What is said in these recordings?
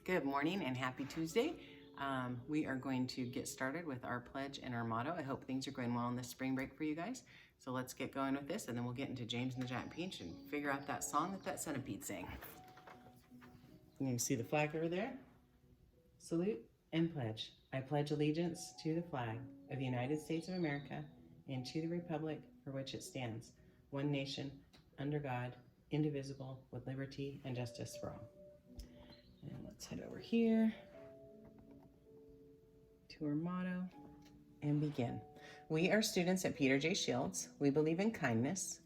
Good morning and happy Tuesday. We are going to get started with our pledge and our motto. I hope things are going well on this spring break for you guys. So let's get going with this, and then we'll get into James and the Giant Peach and figure out that song that centipede sang. You can see the flag over there. Salute and pledge. I pledge allegiance to the flag of the United States of America and to the republic for which it stands, one nation, under God, indivisible, with liberty and justice for all. And let's head over here to our motto and begin. We are students at Peter J. Shields. We believe in kindness.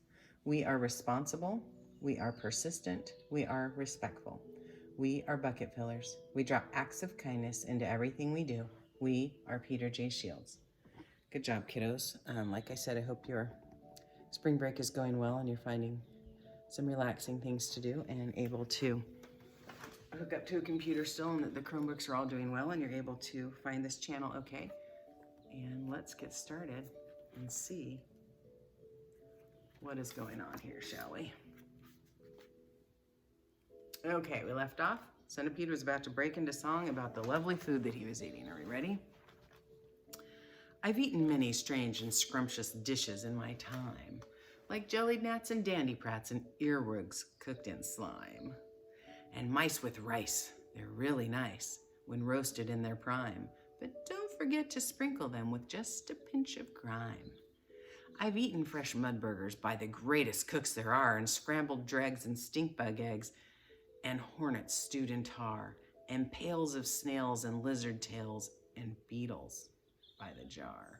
We are responsible. We are persistent. We are respectful. We are bucket fillers. We drop acts of kindness into everything we do. We are Peter J. Shields. Good job, kiddos. Like I said, I hope your spring break is going well and you're finding some relaxing things to do and able to hook up to a computer still, and that the Chromebooks are all doing well and you're able to find this channel okay. And let's get started and see what is going on here, shall we? Okay, we left off. Centipede was about to break into song about the lovely food that he was eating. Are we ready? I've eaten many strange and scrumptious dishes in my time, like jellied gnats and dandyprats and earwigs cooked in slime. And mice with rice, they're really nice when roasted in their prime, but don't forget to sprinkle them with just a pinch of grime. I've eaten fresh mud burgers by the greatest cooks there are, and scrambled dregs and stink bug eggs, and hornets stewed in tar, and pails of snails and lizard tails, and beetles by the jar.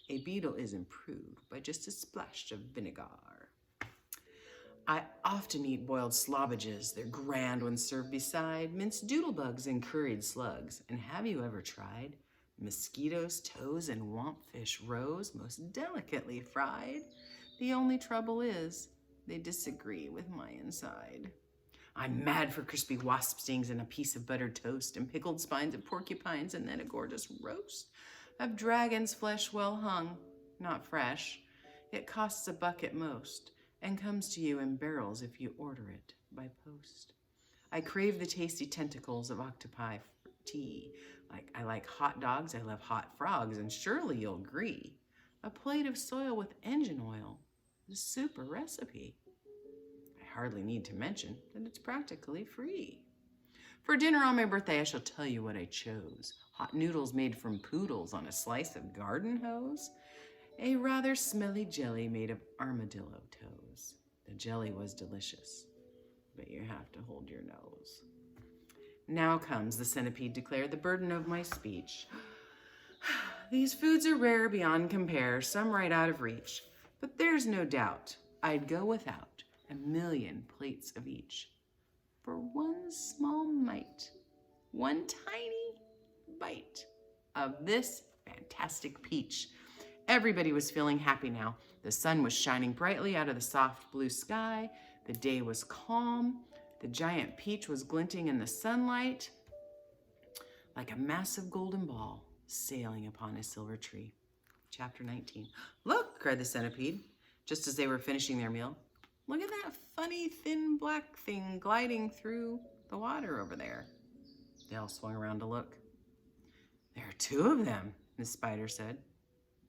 A beetle is improved by just a splash of vinegar. I often eat boiled slobbages. They're grand when served beside minced doodlebugs and curried slugs. And have you ever tried mosquitoes, toes, and wampfish roes, most delicately fried? The only trouble is they disagree with my inside. I'm mad for crispy wasp stings and a piece of buttered toast, and pickled spines of porcupines, and then a gorgeous roast of dragon's flesh well hung, not fresh. It costs a buck at most, and comes to you in barrels if you order it by post. I crave the tasty tentacles of octopi for tea. I like hot dogs, I love hot frogs, and surely you'll agree, a plate of soil with engine oil is a super recipe. I hardly need to mention that it's practically free. For dinner on my birthday, I shall tell you what I chose. Hot noodles made from poodles on a slice of garden hose. A rather smelly jelly made of armadillo toes. The jelly was delicious, but you have to hold your nose. Now comes, the centipede declared, the burden of my speech. These foods are rare beyond compare, some right out of reach, but there's no doubt I'd go without a million plates of each for one small mite, one tiny bite of this fantastic peach. Everybody was feeling happy now. The sun was shining brightly out of the soft blue sky. The day was calm. The giant peach was glinting in the sunlight like a massive golden ball sailing upon a silver tree. Chapter 19. Look, cried the centipede, just as they were finishing their meal. Look at that funny, thin, black thing gliding through the water over there. They all swung around to look. There are two of them, Miss Spider said.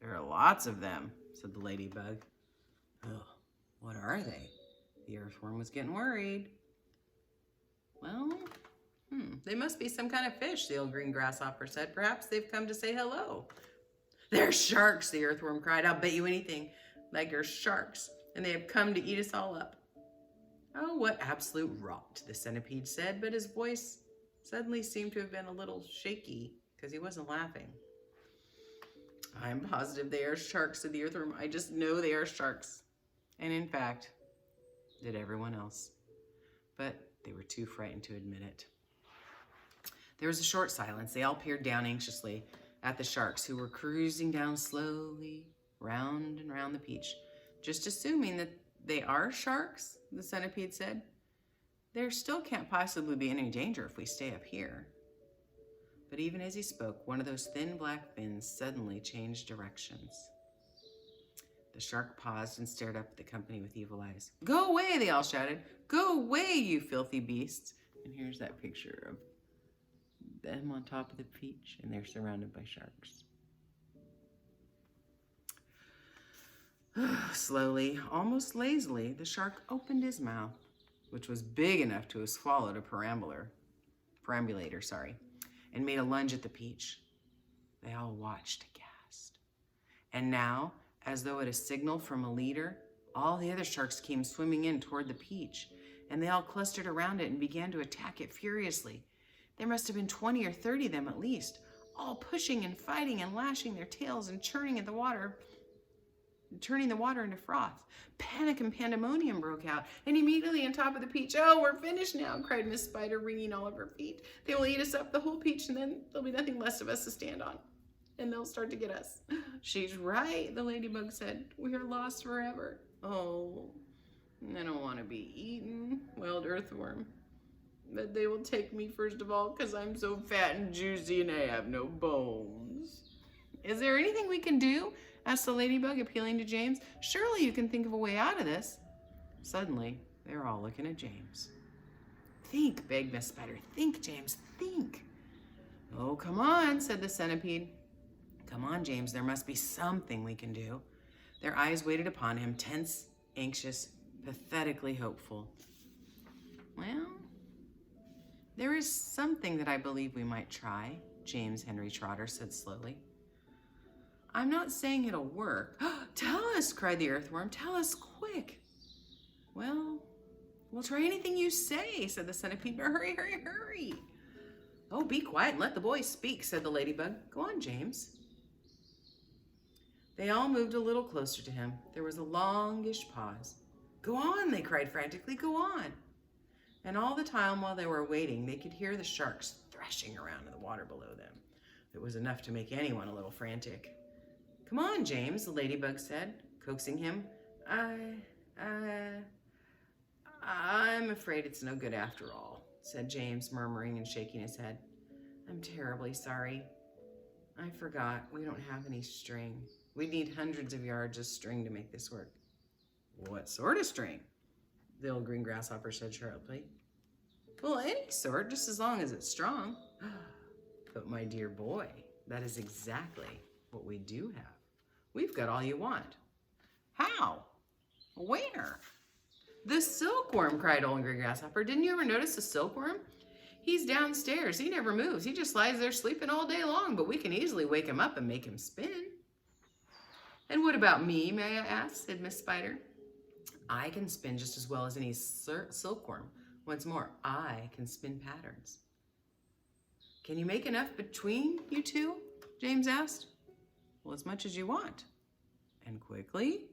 There are lots of them, said the ladybug. Oh, what are they? The earthworm was getting worried. Well, they must be some kind of fish, the old green grasshopper said. Perhaps they've come to say hello. They're sharks, the earthworm cried. I'll bet you anything. Like they're sharks, and they have come to eat us all up. Oh, what absolute rot, the centipede said, but his voice suddenly seemed to have been a little shaky because he wasn't laughing. I'm positive they are sharks, said the earthworm. I just know they are sharks. And in fact, did everyone else. But they were too frightened to admit it. There was a short silence. They all peered down anxiously at the sharks, who were cruising down slowly round and round the peach. Just assuming that they are sharks, the centipede said. There still can't possibly be any danger if we stay up here. But even as he spoke, one of those thin black fins suddenly changed directions. The shark paused and stared up at the company with evil eyes. Go away, they all shouted. Go away, you filthy beasts. And here's that picture of them on top of the beach, and they're surrounded by sharks. Slowly, almost lazily, the shark opened his mouth, which was big enough to have swallowed a perambulator, and made a lunge at the peach. They all watched aghast. And now, as though at a signal from a leader, all the other sharks came swimming in toward the peach, and they all clustered around it and began to attack it furiously. There must have been 20 or 30 of them at least, all pushing and fighting and lashing their tails and churning the water into froth. Panic and pandemonium broke out, and immediately on top of the peach, "Oh, we're finished now," cried Miss Spider, wringing all of her feet. "They will eat us up, the whole peach, and then there'll be nothing left of us to stand on, and they'll start to get us." "She's right," the ladybug said. "We are lost forever." "Oh, I don't want to be eaten," wailed Earthworm. "But they will take me first of all, because I'm so fat and juicy and I have no bones." "Is there anything we can do?" asked the ladybug, appealing to James. "Surely you can think of a way out of this." Suddenly, they were all looking at James. "Think," begged Miss Spider. "Think, James, think." "Oh, come on," said the centipede. "Come on, James, there must be something we can do." Their eyes waited upon him, tense, anxious, pathetically hopeful. "Well, there is something that I believe we might try," James Henry Trotter said slowly. "I'm not saying it'll work." "Tell us," cried the earthworm. "Tell us quick." "Well, we'll try anything you say," said the centipede. "But hurry, hurry, hurry." "Oh, be quiet and let the boy speak," said the ladybug. "Go on, James." They all moved a little closer to him. There was a longish pause. "Go on," they cried frantically. "Go on." And all the time while they were waiting, they could hear the sharks thrashing around in the water below them. It was enough to make anyone a little frantic. "Come on, James," the ladybug said, coaxing him. I'm afraid it's no good after all," said James, murmuring and shaking his head. "I'm terribly sorry. I forgot, we don't have any string. We'd need hundreds of yards of string to make this work." "What sort of string?" the old green grasshopper said sharply. "Well, any sort, just as long as it's strong." "But my dear boy, that is exactly what we do have. We've got all you want." "How? Where?" "The silkworm," cried old green grasshopper. "Didn't you ever notice the silkworm? He's downstairs. He never moves. He just lies there sleeping all day long, but we can easily wake him up and make him spin." "And what about me, may I ask?" said Miss Spider. "I can spin just as well as any silkworm. Once more, I can spin patterns." "Can you make enough between you two?" James asked. "Well, as much as you want." "And quickly?"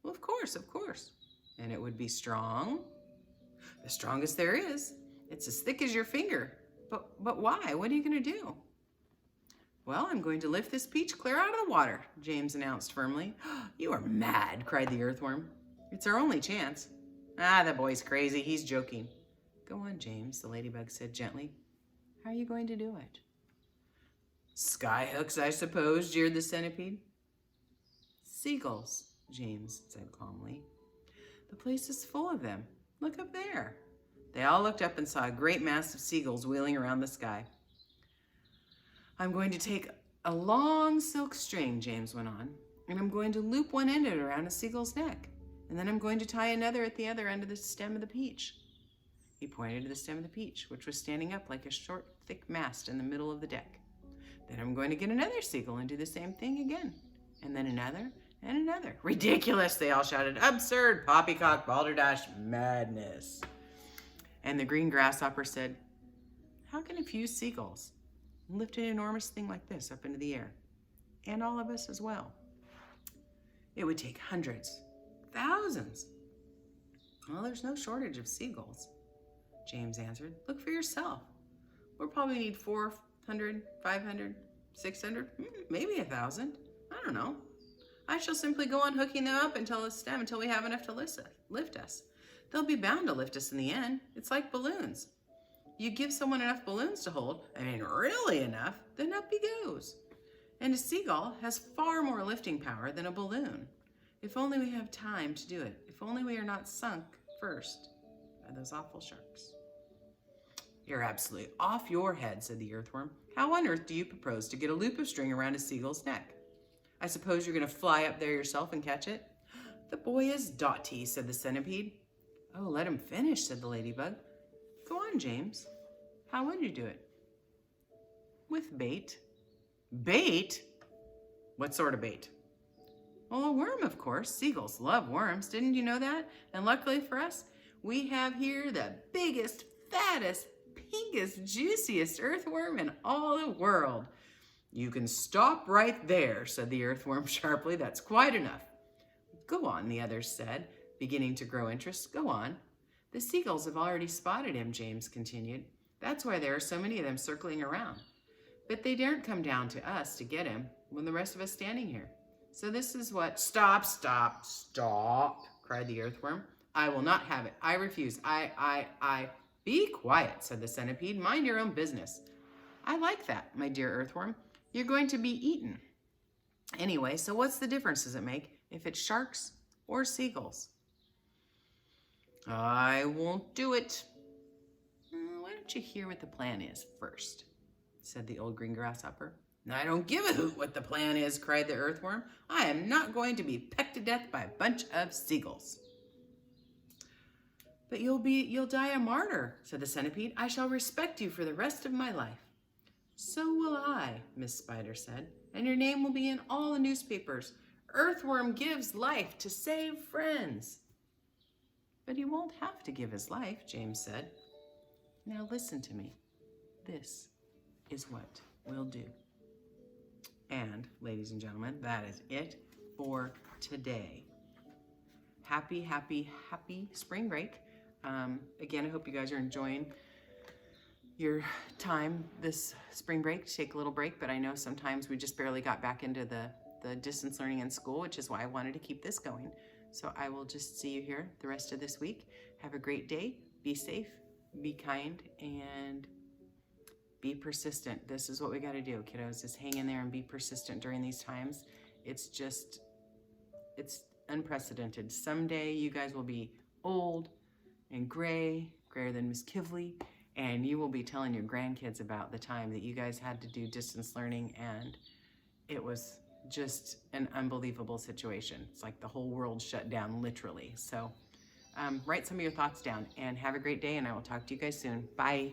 "Well, of course, of course." "And it would be strong?" "The strongest there is. It's as thick as your finger." But why? What are you going to do?" "Well, I'm going to lift this peach clear out of the water," James announced firmly. "You are mad," cried the earthworm. "It's our only chance." "Ah, the boy's crazy. He's joking." "Go on, James," the ladybug said gently. "How are you going to do it?" "Skyhooks, I suppose," jeered the centipede. "Seagulls," James said calmly. "The place is full of them. Look up there." They all looked up and saw a great mass of seagulls wheeling around the sky. "I'm going to take a long silk string," James went on, "and I'm going to loop one end of it around a seagull's neck, and then I'm going to tie another at the other end of the stem of the peach." He pointed to the stem of the peach, which was standing up like a short, thick mast in the middle of the deck. "Then I'm going to get another seagull and do the same thing again, and then another and another." "Ridiculous," they all shouted. "Absurd, poppycock, balderdash, madness." And the green grasshopper said, "How can a few seagulls lift an enormous thing like this up into the air? And all of us as well. It would take hundreds, thousands." "Well, there's no shortage of seagulls," James answered. "Look for yourself. We'll probably need 400, 500, 600, maybe 1,000. I don't know. I shall simply go on hooking them up until the stem until we have enough to lift us. They'll be bound to lift us in the end. It's like balloons. You give someone enough balloons to hold, really enough, then up he goes. And a seagull has far more lifting power than a balloon. If only we have time to do it. If only we are not sunk first by those awful sharks." You're absolutely off your head, said the earthworm. How on earth do you propose to get a loop of string around a seagull's neck? I suppose you're going to fly up there yourself and catch it? The boy is doughty, said the centipede. Oh, let him finish, said the ladybug. Go on, James. How would you do it? With bait. Bait? What sort of bait? Well, a worm, of course. Seagulls love worms. Didn't you know that? And luckily for us, we have here the biggest, fattest, pinkest, juiciest earthworm in all the world. You can stop right there, said the earthworm sharply. That's quite enough. Go on, the others said, beginning to grow interest. Go on. The seagulls have already spotted him, James continued. That's why there are so many of them circling around. But they daren't come down to us to get him when the rest of us standing here. So this is what... Stop, stop, stop, cried the earthworm. I will not have it. I refuse. I... Be quiet, said the centipede. Mind your own business. I like that, my dear earthworm. You're going to be eaten. Anyway, so what's the difference does it make if it's sharks or seagulls? I won't do it. Why don't you hear what the plan is first, said the old green grasshopper. I don't give a hoot what the plan is, cried the earthworm. I am not going to be pecked to death by a bunch of seagulls. But you'll die a martyr, said the centipede. I shall respect you for the rest of my life. So will I, Miss Spider said, and your name will be in all the newspapers. Earthworm gives life to save friends. But he won't have to give his life, James said. Now listen to me. This is what we'll do. And, ladies and gentlemen, that is it for today. Happy, happy, happy spring break. Again, I hope you guys are enjoying your time this spring break to take a little break, but I know sometimes we just barely got back into the distance learning in school, which is why I wanted to keep this going. So I will just see you here the rest of this week. Have a great day. Be safe, be kind, and be persistent. This is what we got to do, kiddos, is hang in there and be persistent during these times. It's unprecedented. Someday you guys will be old and grayer than Miss Kivley, and you will be telling your grandkids about the time that you guys had to do distance learning, and it was just an unbelievable situation. It's like the whole world shut down, literally. So write some of your thoughts down, and have a great day, and I will talk to you guys soon. Bye.